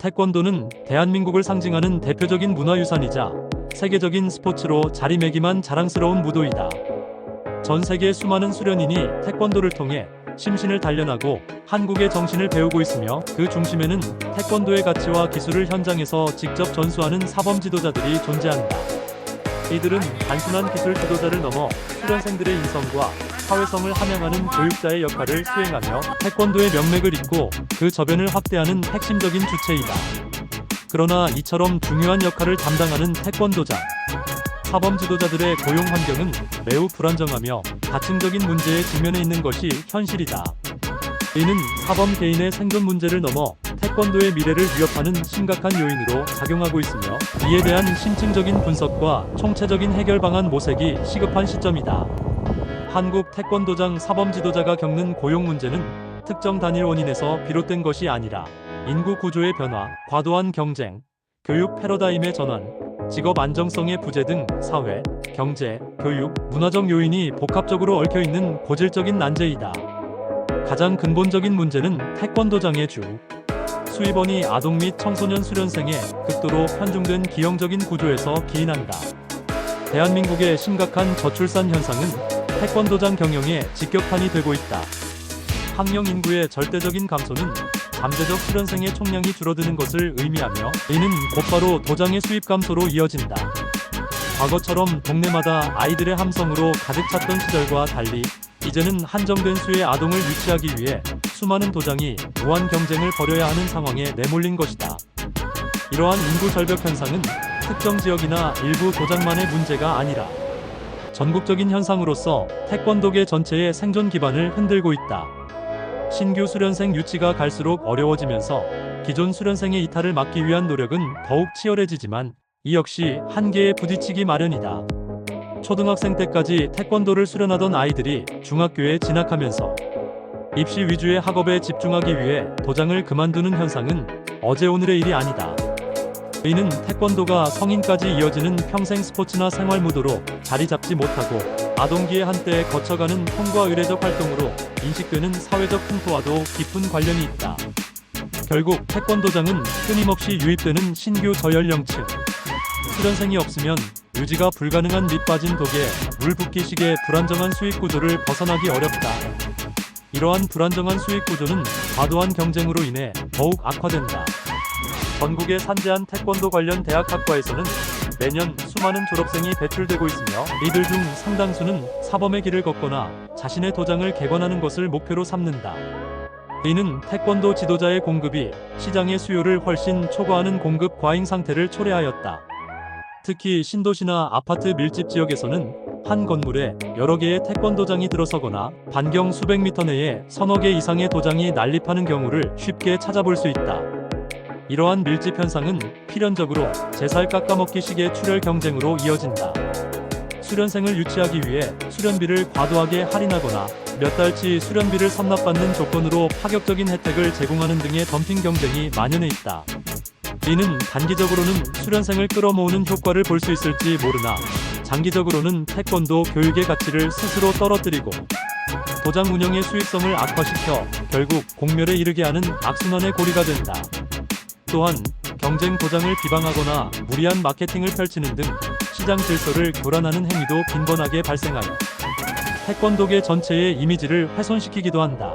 태권도는 대한민국을 상징하는 대표적인 문화유산이자 세계적인 스포츠로 자리매김한 자랑스러운 무도이다. 전 세계 수많은 수련인이 태권도를 통해 심신을 단련하고 한국의 정신을 배우고 있으며, 그 중심에는 태권도의 가치와 기술을 현장에서 직접 전수하는 사범 지도자들이 존재한다. 이들은 단순한 기술 지도자를 넘어 수련생들의 인성과 사회성을 함양하는 교육자의 역할을 수행하며 태권도의 명맥을 잇고 그 저변을 확대하는 핵심적인 주체이다. 그러나 이처럼 중요한 역할을 담당하는 태권도장, 사범 지도자들의 고용 환경은 매우 불안정하며 다층적인 문제에 직면해 있는 것이 현실이다. 이는 사범 개인의 생존 문제를 넘어 태권도의 미래를 위협하는 심각한 요인으로 작용하고 있으며, 이에 대한 심층적인 분석과 총체적인 해결 방안 모색이 시급한 시점이다. 한국 태권도장 사범 지도자가 겪는 고용 문제는 특정 단일 원인에서 비롯된 것이 아니라 인구 구조의 변화, 과도한 경쟁, 교육 패러다임의 전환, 직업 안정성의 부재 등 사회, 경제, 교육, 문화적 요인이 복합적으로 얽혀있는 고질적인 난제이다. 가장 근본적인 문제는 태권도장의 수입원이 아동 및 청소년 수련생에 극도로 편중된 기형적인 구조에서 기인한다. 대한민국의 심각한 저출산 현상은 태권도장 경영의 직격탄이 되고 있다. 학령 인구의 절대적인 감소는 잠재적 수련생의 총량이 줄어드는 것을 의미하며, 이는 곧바로 도장의 수입 감소로 이어진다. 과거처럼 동네마다 아이들의 함성으로 가득 찼던 시절과 달리 이제는 한정된 수의 아동을 유치하기 위해 수많은 도장이 무한 경쟁을 벌여야 하는 상황에 내몰린 것이다. 이러한 인구 절벽 현상은 특정 지역이나 일부 도장만의 문제가 아니라 전국적인 현상으로서 태권도계 전체의 생존 기반을 흔들고 있다. 신규 수련생 유치가 갈수록 어려워지면서 기존 수련생의 이탈을 막기 위한 노력은 더욱 치열해지지만, 이 역시 한계에 부딪히기 마련이다. 초등학생 때까지 태권도를 수련하던 아이들이 중학교에 진학하면서 입시 위주의 학업에 집중하기 위해 도장을 그만두는 현상은 어제 오늘의 일이 아니다. 이는 태권도가 성인까지 이어지는 평생 스포츠나 생활 무도로 자리 잡지 못하고 아동기에 한때 거쳐가는 통과 의례적 활동으로 인식되는 사회적 풍토와도 깊은 관련이 있다. 결국 태권도장은 끊임없이 유입되는 신규 저연령층 수련생이 없으면 유지가 불가능한 밑빠진 독에 물 붓기식의 불안정한 수익 구조를 벗어나기 어렵다. 이러한 불안정한 수익 구조는 과도한 경쟁으로 인해 더욱 악화된다. 전국의 산재한 태권도 관련 대학학과에서는 매년 수많은 졸업생이 배출되고 있으며, 이들 중 상당수는 사범의 길을 걷거나 자신의 도장을 개관하는 것을 목표로 삼는다. 이는 태권도 지도자의 공급이 시장의 수요를 훨씬 초과하는 공급 과잉 상태를 초래하였다. 특히 신도시나 아파트 밀집 지역에서는 한 건물에 여러 개의 태권도장이 들어서거나 반경 수백 미터 내에 서너 개 이상의 도장이 난립하는 경우를 쉽게 찾아볼 수 있다. 이러한 밀집 현상은 필연적으로 제살 깎아먹기식의 출혈 경쟁으로 이어진다. 수련생을 유치하기 위해 수련비를 과도하게 할인하거나 몇 달치 수련비를 선납받는 조건으로 파격적인 혜택을 제공하는 등의 덤핑 경쟁이 만연해 있다. 이는 단기적으로는 수련생을 끌어모으는 효과를 볼 수 있을지 모르나 장기적으로는 태권도 교육의 가치를 스스로 떨어뜨리고 도장 운영의 수익성을 악화시켜 결국 공멸에 이르게 하는 악순환의 고리가 된다. 또한 경쟁 도장을 비방하거나 무리한 마케팅을 펼치는 등 시장 질서를 교란하는 행위도 빈번하게 발생하여 태권도계 전체의 이미지를 훼손시키기도 한다.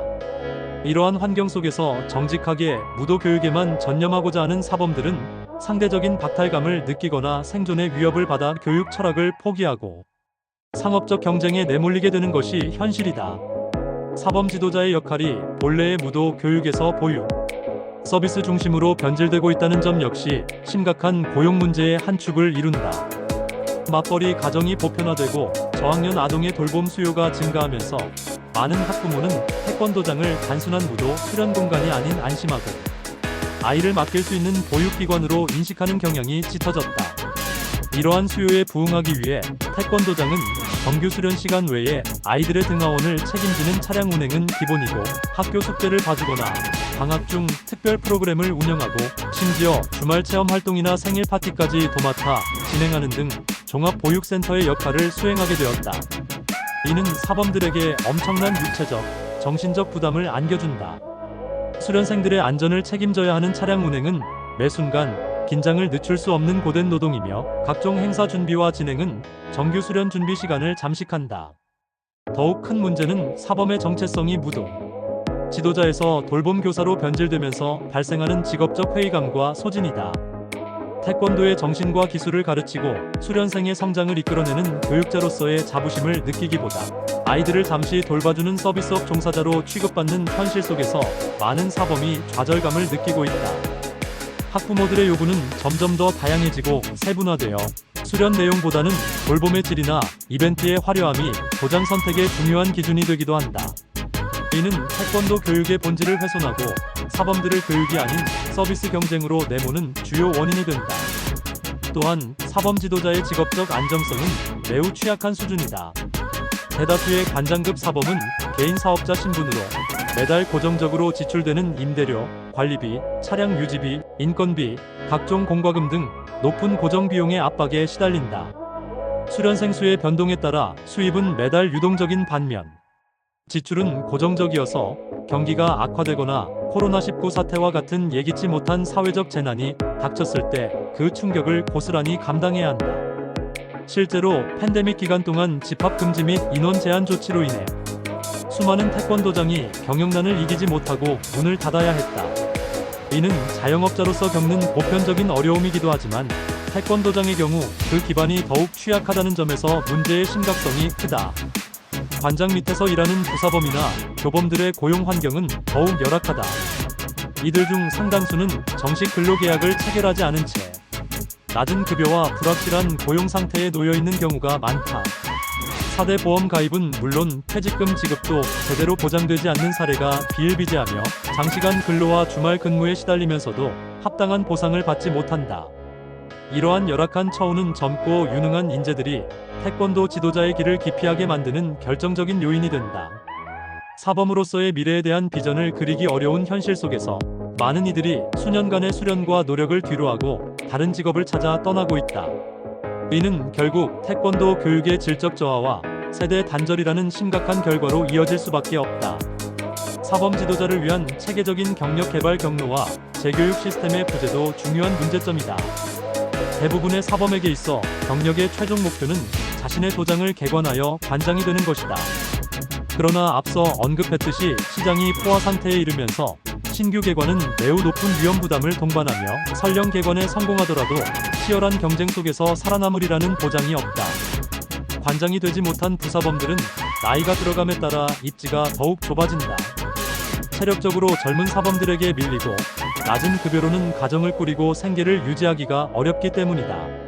이러한 환경 속에서 정직하게 무도 교육에만 전념하고자 하는 사범들은 상대적인 박탈감을 느끼거나 생존의 위협을 받아 교육 철학을 포기하고 상업적 경쟁에 내몰리게 되는 것이 현실이다. 사범 지도자의 역할이 본래의 무도 교육에서 보육, 서비스 중심으로 변질되고 있다는 점 역시 심각한 고용 문제의 한 축을 이룬다. 맞벌이 가정이 보편화되고 저학년 아동의 돌봄 수요가 증가하면서 많은 학부모는 태권도장을 단순한 무도 수련 공간이 아닌 안심하고 아이를 맡길 수 있는 보육기관으로 인식하는 경향이 짙어졌다. 이러한 수요에 부응하기 위해 태권도장은 정규 수련 시간 외에 아이들의 등하원을 책임지는 차량 운행은 기본이고, 학교 숙제를 봐주거나 방학 중 특별 프로그램을 운영하고 심지어 주말 체험 활동이나 생일 파티까지 도맡아 진행하는 등 종합보육센터의 역할을 수행하게 되었다. 이는 사범들에게 엄청난 육체적, 정신적 부담을 안겨준다. 수련생들의 안전을 책임져야 하는 차량 운행은 매 순간 긴장을 늦출 수 없는 고된 노동이며 각종 행사 준비와 진행은 정규 수련 준비 시간을 잠식한다. 더욱 큰 문제는 사범의 정체성이 지도자에서 돌봄 교사로 변질되면서 발생하는 직업적 회의감과 소진이다. 태권도의 정신과 기술을 가르치고 수련생의 성장을 이끌어내는 교육자로서의 자부심을 느끼기보다 아이들을 잠시 돌봐주는 서비스업 종사자로 취급받는 현실 속에서 많은 사범이 좌절감을 느끼고 있다. 학부모들의 요구는 점점 더 다양해지고 세분화되어 수련 내용보다는 돌봄의 질이나 이벤트의 화려함이 도장 선택의 중요한 기준이 되기도 한다. 이는 태권도 교육의 본질을 훼손하고 사범들을 교육이 아닌 서비스 경쟁으로 내모는 주요 원인이 된다. 또한 사범 지도자의 직업적 안정성은 매우 취약한 수준이다. 대다수의 관장급 사범은 개인 사업자 신분으로 매달 고정적으로 지출되는 임대료, 관리비, 차량 유지비, 인건비, 각종 공과금 등 높은 고정 비용의 압박에 시달린다. 수련생 수의 변동에 따라 수입은 매달 유동적인 반면 지출은 고정적이어서 경기가 악화되거나 코로나19 사태와 같은 예기치 못한 사회적 재난이 닥쳤을 때 그 충격을 고스란히 감당해야 한다. 실제로 팬데믹 기간 동안 집합 금지 및 인원 제한 조치로 인해 수많은 태권도장이 경영난을 이기지 못하고 문을 닫아야 했다. 이는 자영업자로서 겪는 보편적인 어려움이기도 하지만 태권도장의 경우 그 기반이 더욱 취약하다는 점에서 문제의 심각성이 크다. 관장 밑에서 일하는 부사범이나 교범들의 고용 환경은 더욱 열악하다. 이들 중 상당수는 정식 근로계약을 체결하지 않은 채 낮은 급여와 불확실한 고용 상태에 놓여 있는 경우가 많다. 4대 보험 가입은 물론 퇴직금 지급도 제대로 보장되지 않는 사례가 비일비재하며 장시간 근로와 주말 근무에 시달리면서도 합당한 보상을 받지 못한다. 이러한 열악한 처우는 젊고 유능한 인재들이 태권도 지도자의 길을 기피하게 만드는 결정적인 요인이 된다. 사범으로서의 미래에 대한 비전을 그리기 어려운 현실 속에서 많은 이들이 수년간의 수련과 노력을 뒤로하고 다른 직업을 찾아 떠나고 있다. 이는 결국 태권도 교육의 질적 저하와 세대 단절이라는 심각한 결과로 이어질 수밖에 없다. 사범 지도자를 위한 체계적인 경력 개발 경로와 재교육 시스템의 부재도 중요한 문제점이다. 대부분의 사범에게 있어 경력의 최종 목표는 자신의 도장을 개관하여 관장이 되는 것이다. 그러나 앞서 언급했듯이 시장이 포화 상태에 이르면서 신규 개관은 매우 높은 위험 부담을 동반하며 설령 개관에 성공하더라도 치열한 경쟁 속에서 살아남으리라는 보장이 없다. 관장이 되지 못한 부사범들은 나이가 들어감에 따라 입지가 더욱 좁아진다. 체력적으로 젊은 사범들에게 밀리고 낮은 급여로는 가정을 꾸리고 생계를 유지하기가 어렵기 때문이다.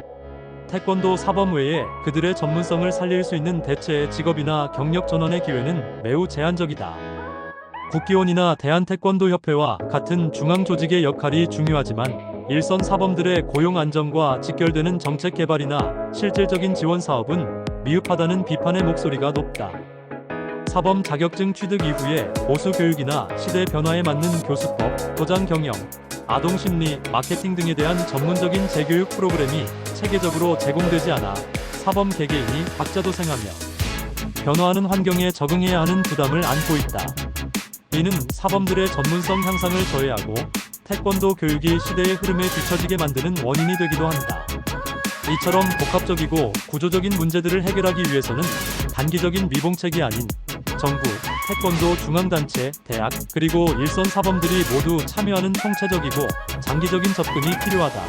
태권도 사범 외에 그들의 전문성을 살릴 수 있는 대체의 직업이나 경력 전환의 기회는 매우 제한적이다. 국기원이나 대한태권도협회와 같은 중앙 조직의 역할이 중요하지만 일선 사범들의 고용 안정과 직결되는 정책 개발이나 실질적인 지원 사업은 미흡하다는 비판의 목소리가 높다. 사범 자격증 취득 이후에 보수 교육이나 시대 변화에 맞는 교수법, 도장 경영, 아동 심리, 마케팅 등에 대한 전문적인 재교육 프로그램이 체계적으로 제공되지 않아 사범 개개인이 박자도생하며 변화하는 환경에 적응해야 하는 부담을 안고 있다. 이는 사범들의 전문성 향상을 저해하고 태권도 교육이 시대의 흐름에 뒤처지게 만드는 원인이 되기도 한다. 이처럼 복합적이고 구조적인 문제들을 해결하기 위해서는 단기적인 미봉책이 아닌 정부, 태권도 중앙단체, 대학, 그리고 일선 사범들이 모두 참여하는 총체적이고 장기적인 접근이 필요하다.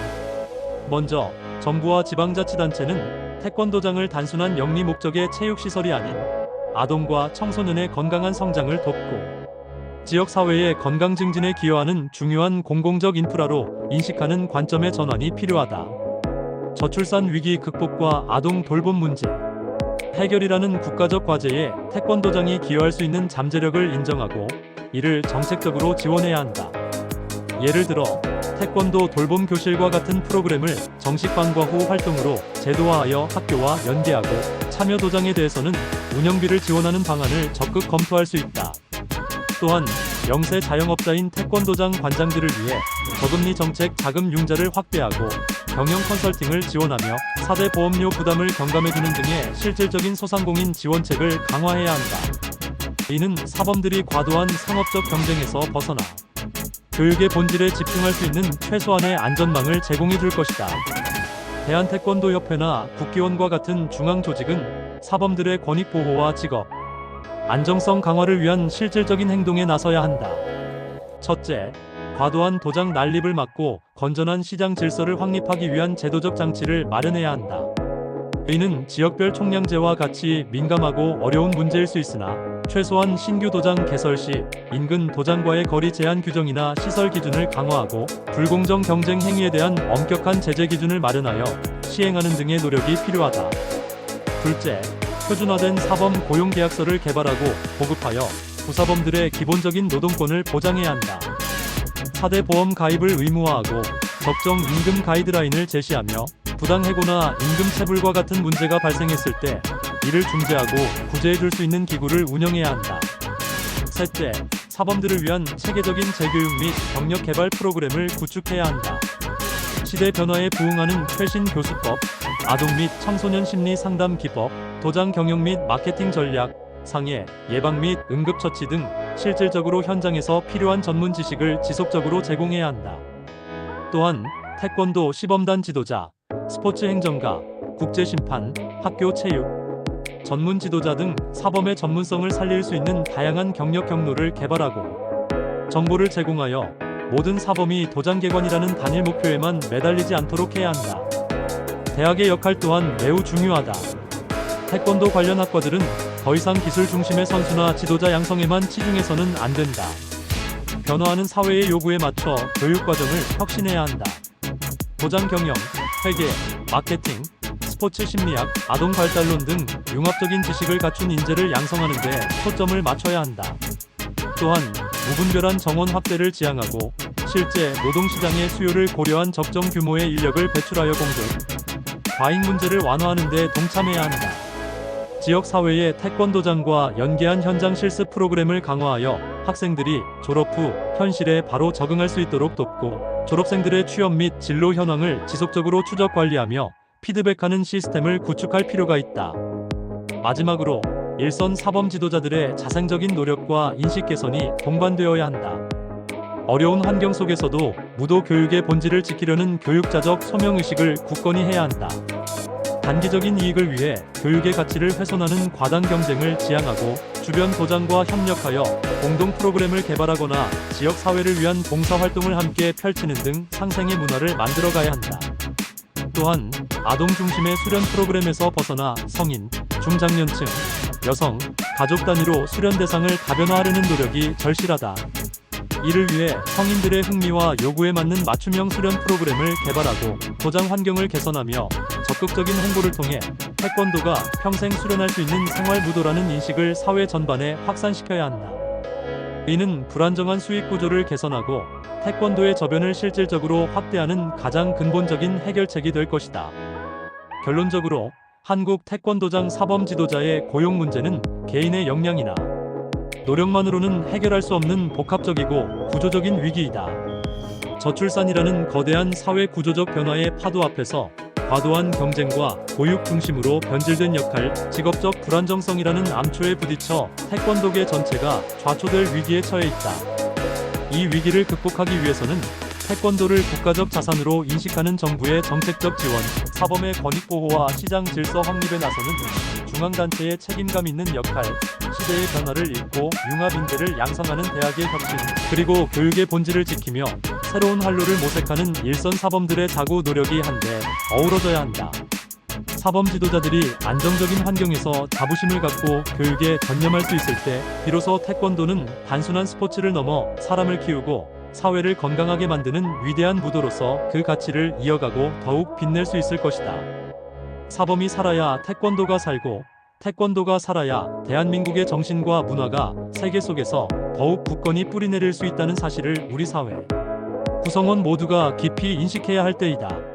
먼저 정부와 지방자치단체는 태권도장을 단순한 영리 목적의 체육시설이 아닌 아동과 청소년의 건강한 성장을 돕고 지역사회의 건강 증진에 기여하는 중요한 공공적 인프라로 인식하는 관점의 전환이 필요하다. 저출산 위기 극복과 아동 돌봄 문제 해결이라는 국가적 과제에 태권도장이 기여할 수 있는 잠재력을 인정하고 이를 정책적으로 지원해야 한다. 예를 들어 태권도 돌봄 교실과 같은 프로그램을 정식 방과 후 활동으로 제도화하여 학교와 연계하고 참여 도장에 대해서는 운영비를 지원하는 방안을 적극 검토할 수 있다. 또한 영세 자영업자인 태권도장 관장들을 위해 저금리 정책 자금 융자를 확대하고 경영 컨설팅을 지원하며 4대 보험료 부담을 경감해주는 등의 실질적인 소상공인 지원책을 강화해야 한다. 이는 사범들이 과도한 상업적 경쟁에서 벗어나 교육의 본질에 집중할 수 있는 최소한의 안전망을 제공해 줄 것이다. 대한태권도협회나 국기원과 같은 중앙 조직은 사범들의 권익 보호와 직업 안정성 강화를 위한 실질적인 행동에 나서야 한다. 첫째, 과도한 도장 난립을 막고 건전한 시장 질서를 확립하기 위한 제도적 장치를 마련해야 한다. 이는 지역별 총량제와 같이 민감하고 어려운 문제일 수 있으나 최소한 신규 도장 개설 시 인근 도장과의 거리 제한 규정이나 시설 기준을 강화하고 불공정 경쟁 행위에 대한 엄격한 제재 기준을 마련하여 시행하는 등의 노력이 필요하다. 둘째, 표준화된 사범 고용 계약서를 개발하고 보급하여 부사범들의 기본적인 노동권을 보장해야 한다. 4대 보험 가입을 의무화하고 적정 임금 가이드라인을 제시하며 부당해고나 임금 체불과 같은 문제가 발생했을 때 이를 중재하고 구제해 줄 수 있는 기구를 운영해야 한다. 셋째, 사범들을 위한 체계적인 재교육 및 경력 개발 프로그램을 구축해야 한다. 시대 변화에 부응하는 최신 교수법, 아동 및 청소년 심리 상담 기법, 도장 경영 및 마케팅 전략, 상해, 예방 및 응급처치 등 실질적으로 현장에서 필요한 전문 지식을 지속적으로 제공해야 한다. 또한 태권도 시범단 지도자, 스포츠 행정가, 국제심판, 학교 체육, 전문 지도자 등 사범의 전문성을 살릴 수 있는 다양한 경력 경로를 개발하고 정보를 제공하여 모든 사범이 도장개관이라는 단일 목표에만 매달리지 않도록 해야 한다. 대학의 역할 또한 매우 중요하다. 태권도 관련 학과들은 더 이상 기술 중심의 선수나 지도자 양성에만 치중해서는 안 된다. 변화하는 사회의 요구에 맞춰 교육 과정을 혁신해야 한다. 도장 경영, 회계, 마케팅, 스포츠 심리학, 아동 발달론 등 융합적인 지식을 갖춘 인재를 양성하는 데 초점을 맞춰야 한다. 또한 무분별한 정원 확대를 지향하고 실제 노동시장의 수요를 고려한 적정 규모의 인력을 배출하여 공급, 과잉 문제를 완화하는 데 동참해야 한다. 지역사회의 태권도장과 연계한 현장 실습 프로그램을 강화하여 학생들이 졸업 후 현실에 바로 적응할 수 있도록 돕고 졸업생들의 취업 및 진로 현황을 지속적으로 추적 관리하며 피드백하는 시스템을 구축할 필요가 있다. 마지막으로 일선 사범 지도자들의 자생적인 노력과 인식 개선이 동반되어야 한다. 어려운 환경 속에서도 무도 교육의 본질을 지키려는 교육자적 소명의식을 굳건히 해야 한다. 단기적인 이익을 위해 교육의 가치를 훼손하는 과당 경쟁을 지양하고 주변 도장과 협력하여 공동 프로그램을 개발하거나 지역 사회를 위한 봉사활동을 함께 펼치는 등 상생의 문화를 만들어가야 한다. 또한 아동 중심의 수련 프로그램에서 벗어나 성인, 중장년층, 여성, 가족 단위로 수련 대상을 다변화하려는 노력이 절실하다. 이를 위해 성인들의 흥미와 요구에 맞는 맞춤형 수련 프로그램을 개발하고 도장 환경을 개선하며 적극적인 홍보를 통해 태권도가 평생 수련할 수 있는 생활 무도라는 인식을 사회 전반에 확산시켜야 한다. 이는 불안정한 수익 구조를 개선하고 태권도의 저변을 실질적으로 확대하는 가장 근본적인 해결책이 될 것이다. 결론적으로 한국 태권도장 사범 지도자의 고용 문제는 개인의 역량이나 노력만으로는 해결할 수 없는 복합적이고 구조적인 위기이다. 저출산이라는 거대한 사회 구조적 변화의 파도 앞에서 과도한 경쟁과 보육 중심으로 변질된 역할, 직업적 불안정성이라는 암초에 부딪혀 태권도계 전체가 좌초될 위기에 처해 있다. 이 위기를 극복하기 위해서는 태권도를 국가적 자산으로 인식하는 정부의 정책적 지원, 사범의 권익 보호와 시장 질서 확립에 나서는 중앙단체의 책임감 있는 역할, 시대의 변화를 읽고 융합 인재를 양성하는 대학의 혁신, 그리고 교육의 본질을 지키며 새로운 활로를 모색하는 일선 사범들의 자구 노력이 한데 어우러져야 한다. 사범 지도자들이 안정적인 환경에서 자부심을 갖고 교육에 전념할 수 있을 때 비로소 태권도는 단순한 스포츠를 넘어 사람을 키우고 사회를 건강하게 만드는 위대한 무도로서 그 가치를 이어가고 더욱 빛낼 수 있을 것이다. 사범이 살아야 태권도가 살고 태권도가 살아야 대한민국의 정신과 문화가 세계 속에서 더욱 굳건히 뿌리내릴 수 있다는 사실을 우리 사회 구성원 모두가 깊이 인식해야 할 때이다.